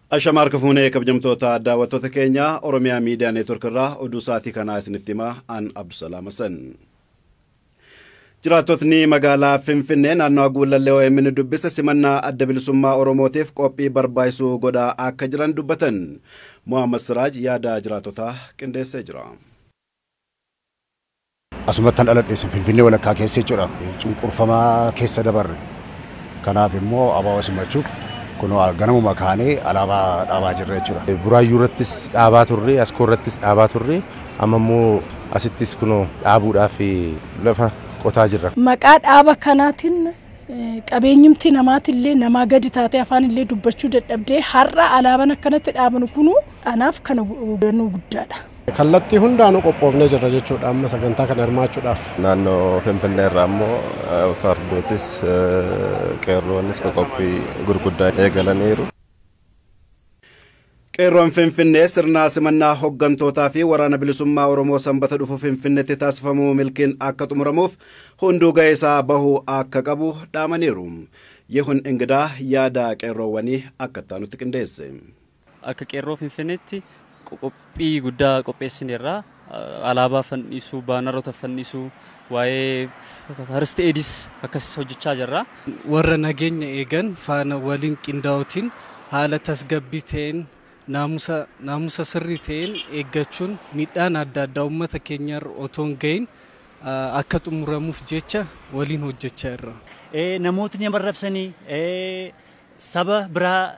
Ashamaar Kafuunee kabajamtoota daawwattoota keenya Oromiyaa Miidiyaa Neetwork irraa oduu sa'aatii kanaa isinitti himaa an Abdusalaam Hassan. Jiraattotni magaalaa Finfinnee naannoo Guulallee OMN dubbisa simannaa adda bilisummaa Oromootiif qophii barbaachisuu godhaa akka jiran dubbatan. Muhammad Siraaj yaada jiraattotaa qindeessee jira. Asumattan dhaladheessin Finfinnee walakkaa keessa jechuudha. Cunqurfamaa keessa dabarre. Kanaaf immoo abaaboo simachuuf kuno ganamu makaanee alaabaa dhaabaa jirra jechuudha. Buraayyuu irrattis dhaabaa turre, Askoo irrattis dhaabaa turre, amma immoo asittis kuno dhaabuudhaaf lafa qotaa jirra. Maqaa dhaaba kanaatiin qabeenyumti namaatillee namaa gadi taatee afaanillee dubbachuu dadhabdee har'a alaabaan akkanatti dhaabanu kunu anaaf kana hubannoo guddaadha. Kallattii hundaanuu qophoofnee jirra jechuudha amma sagantaa kana hirmaachuudhaaf. Naannoo Finfinnee irraa immoo fardootis qeerroonis qophii gurguddaa eegalaniiru. Qeerroon Finfinnee sirna simannaa hoggantootaa fi waraana bilisummaa Oromoo sanbata dhufu Finfinneetti taasifamuu milkiin akka xumuramuuf hunduu ga'ee isaa bahuu akka qabu dhaamaniiru. Yehun Ingidaa yaada qeerroowwanii akka taanutti qindeesse. Akka qeerroo Finfinneetti qophii guddaa qopheessineerra alaabaa fannisuu baanaroota fannisuu waa'ee first aidis akkasumas hojjechaa jirra. Warra nageenya eegan faana waliin qindaa'uutiin haala tasgabbii ta'een naamusa sirrii ta'een eeggachuun miidhaan adda addaa uummata keenyarra otoo hin gahin akka xumuramuuf jecha waliin hojjechaa jirra. Namootni amarrabsanii saba biraa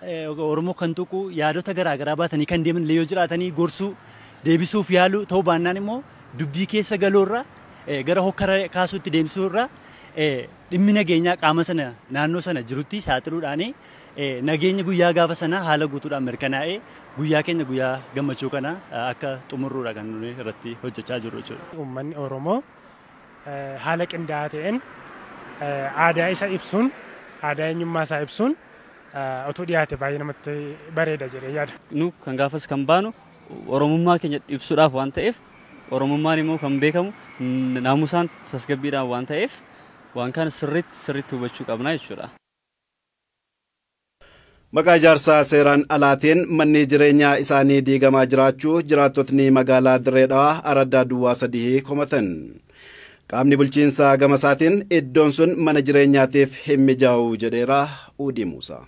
Oromoo kan tuqu yaadota garaagaraa baatanii kan deeman illee yoo jiraatanii gorsuu deebisuuf yaalu ta'uu baannaan immoo dubbii keessa galoorra gara hokkara kaasuutti deemsuurra dhimmi nageenyaa qaama sana naannoo sana jirutti saaxiluudhaan nageenya guyyaa gaafa sana haala guutuudhaan mirkanaa'ee guyyaa keenya guyyaa gammachuu kana akka xumurruudha kan nuyi irratti hojjechaa jirru jechuudha. Uummanni Oromoo haala qindaa'aa ta'een aadaa isa ibsuun aadaa eenyummaa isaa ibsuun otoo dhiyaate baay'ee namatti bareeda jedhee yaada. Nu kan gaafas kan baanu Oromummaa keenya ibsuudhaaf waan ta'eef Oromummaan immoo kan beekamu naamusaan tasgabbiidhaan waan ta'eef waan kana sirriitti hubachuu qabna jechuudha. Maqaa ijaarsaa seeraan alaatiin manni jireenyaa isaanii diigamaa jiraachuu jiraattotni magaalaa Dirree Dhawaa Araddaa Duwwaa 3 komatan. Qaamni bulchiinsaa gama isaatiin iddoon sun mana jireenyaatiif hin mijaa'u jedheera Uudii Muusaa.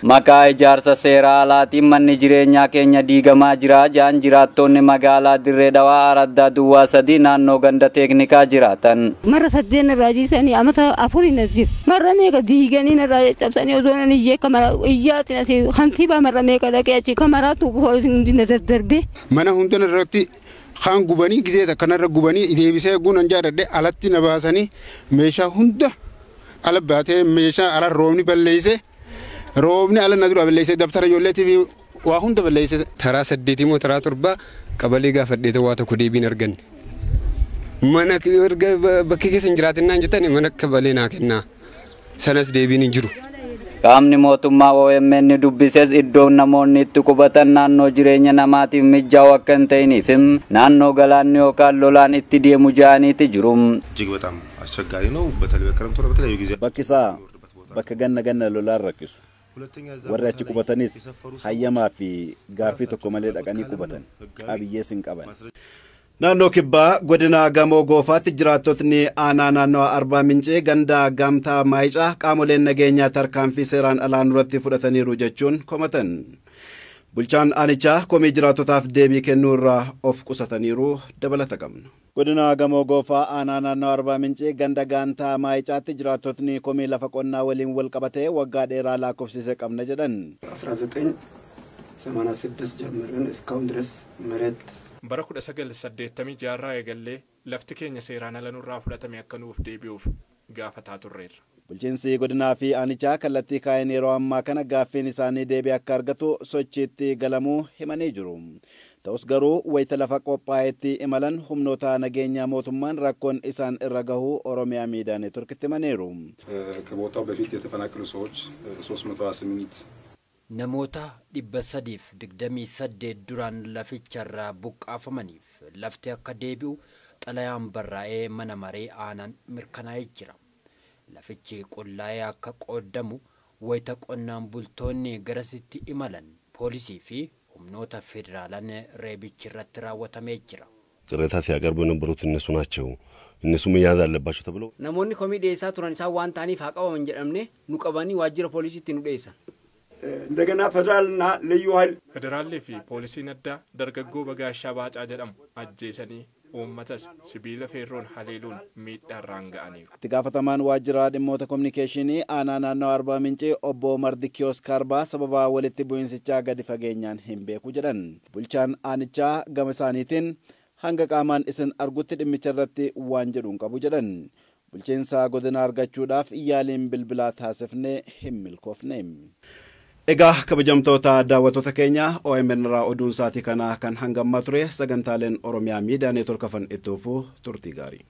Maqaa ijaarsa seeraa alaatiin manni jireenyaa keenya diigamaa jira jedhan jiraattonni magaalaa Dirree Dhawaa Araddaa Duwwaa 3 naannoo ganda teeknikaa jiraatan. Marra 8 irraa jiisanii amata 4 jiru. Marra meeqa diiganii irraa cabsanii osoo nan iyyee kamara iyyaatiin asii kantiibaa marra meeqa dhaqee achi kamaraatu poolisiin hundina daddarbe. Mana hundana irratti kan gubanii gizee kanarra gubanii deebisee guunan jaaladhe alatti na baasanii meeshaa hunda ala baatee meeshaa ala roobni balleeyse roobni ala na dura balleeyse dabtara ijoolleetiif waa hunda balleeyse. Taraa 8 moo taraa 7 qabalee gaafadheeta waa tokko deebiin arganne. Mana bakki keessa hin jiraatinaan jettan mana qabalee naa kennaa sanas deebiin hin jiru. Qaamni mootummaa OMN dubbises iddoon namoonni itti qubatan naannoo jireenya namaatiif mijaa'u akka hin ta'iniif naannoo galaanni yookaan lolaan itti deemu jedhaniiti jiru. እጅግ በጣም አስቸጋሪ ነው። በተለይ በክረምቱ በተለያዩ ጊዜ bakkisaa bakka ganna lolaan rakkisu. Warri achi qubatanis hayyamaa fi gaaffii tokko malee dhaqanii qubatan qabiyyees hin qaban. Naannoo kibbaa godina Gamoo Goofaatti jiraattotni aanaa naannoo Arbaa Mincee ganda Gamtaa Maayicaa qaamoleen nageenyaa tarkaanfii seeraan alaan irratti fudhataniiru jechuun komatan. Bulchaan aanichaa komii jiraattotaaf deebii kennuu irraa of qusataniiru dabalata qabna. Godina Gamoo Goofaa aanaa naannoo Arbaa Mincee ganda Gamtaa Maayicaatti jiraattotni komii lafa qonnaa waliin wal qabatee waggaa dheeraa lakkoofsise qabna jedhan. 1986 ጀምረን እስካሁን ድረስ መሬት bara 1986 eegallee lafti keenya seeraan ala nurraa fudhatame akka nuuf deebi'uuf gaafataa turreerra. Bulchiinsi godinaa fi aanichaa kallattii kaa'een yeroo ammaa kana gaaffiin isaanii deebii akka argatu sochiitti galamuu himanii jiru. Ta'us garuu wayita lafa qophaa'etti imalan humnoota nageenyaa mootummaan rakkoon isaan irra gahuu Oromiyaa Miidiyaa Neetworkitti himaniiru. ከቦታው በፊት የተፈናቀሉ ሰዎች 328 namoota 328 duraan laficharraa buqqaafamaniif lafti akka deebi'u xalayaan barraa'ee mana maree aanaan mirkanaa'ee jira. lafichi qullaa'ee akka qoodamu wayita qonnaan bultoonni garasitti imalan poolisii fi humnoota federaalaan reebichi irratti raawwatamee jira. ቅሬታ ሲያቀርቡ የነበሩት እነሱ ናቸው። እነሱ መያዝ አለባቸው ተብለው namoonni komii dhiyeessaa turan isaan waan ta'aniif haa qabaman jedhamne nu qabanii waajjira poolisiitti nu dhiyeessan. እንደገና ፌደራልና ልዩ ኃይል ፌደራል fi poolisiin addaa dargaggoo Bagaashaa Baacaa jedhamu ajjeesanii uummatas sibiila feerroon haleeluun miidhaarraan ga'aniiru. Itti gaafatamaan waajjira dhimmoota kominikeeshinii aanaa naannoo Arbaa Mincii obbo Mardikiyoos Karbaa sababa walitti bu'insichaa gadi fageenyaan hin beeku jedhan. Bulchaan aanichaa gama isaaniitiin hanga qaamaan isin argutti dhimmicha irratti waan jedhuun qabu jedhan. Bulchiinsa godina argachuudhaaf yaaliin bilbilaa taasifne hin milkoofne. Egaa kabajamtoota daawwattoota keenya OMN irraa oduun saatii kana kan hangammaa ture sagantaaleen Oromiyaa Miidiyaa Neetwoork itti fufuu turtii gaarii.